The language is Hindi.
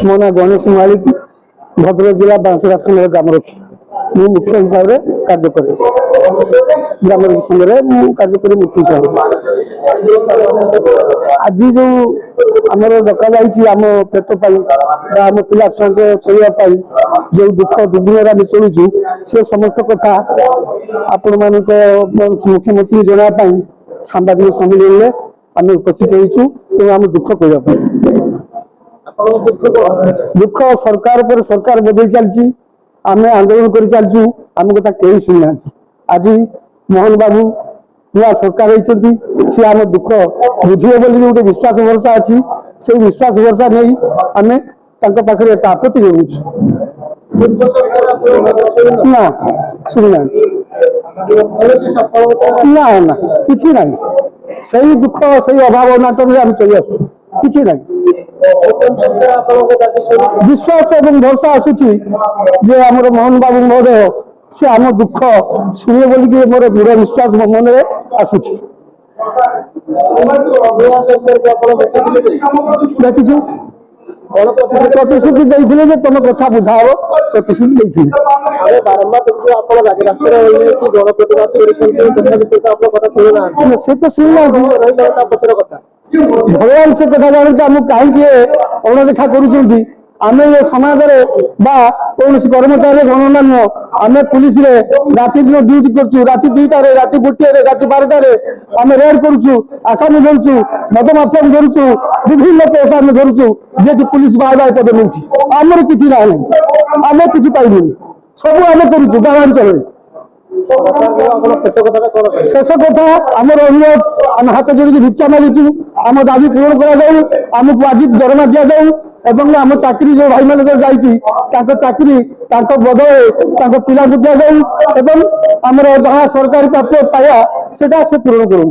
मो ना गणेश मालिक भद्रक जिला बांसुरा थाना ग्रामरक्षी मु मुख्य हिसाब से कार्य करे ग्रामरक्षी संघ में कार्य करी मुख्य हिसाब आज जो आमर डका आम पेट आम पिला छुआ चलने जो दुख दुर्दिन आम चलुचु से समस्त कथा आपण मान मुख्यमंत्री जनापी सांबादिक सम्मेलन में आम उपस्थित होइछु तो आम दुख कहवा दुख सरकार पर सरकार बदल चलती आम आंदोलन कर चलचु आम कथा कहीं शुणुना आज मोहन बाबू नुआ सरकार होती सी आम दुख बुझे बोली गोटे विश्वास भरसा अच्छी से विश्वास भरसा नहीं आम पाखे एक आपत्ति जनाऊँ ना शुणुना ना ना कि ना सही दुख सही अभाव अनाटन में आम चली आसु कि ना विश्वास एवं भरसा आसूची जे आमर मोहन बाबू महोदय से आम दुख शुणे बोलिकी मोर दृढ़ विश्वास मन में आसूची देखीचु प्रतिश्रुति देते तुम कथा बुझा प्रतिश्रुति देते से तो शुणुना भगवान से कथा जानते आम कहीं अणदेखा करुँच आम ये समाज कौन कर्मचारी गणना नुह आम पुलिस राति दिन ड्यूटी करुँ राति 2टार राति 1 राति 12टार आम रेड करुँ आसामी धरुचु मद माफिया धरुचु विभिन्न केस आम धरुचु जे कि पुलिस बार बार पद मिलूँ आमर कि ना आम कि पाइबू सब आम करुँ ग्रामांचल शेष कथा आमर अनुरोध आम हाथ जोड़ी भिक्षा मागुचु आम दाबी पूरण करमको आज दरमा दि जाऊ एवं आम चाकरी जो भाई मान चाकरी बदले पिला दि जाऊ एवं आमर जहाँ सरकारी प्राप्त पाया से पूरण करूँ।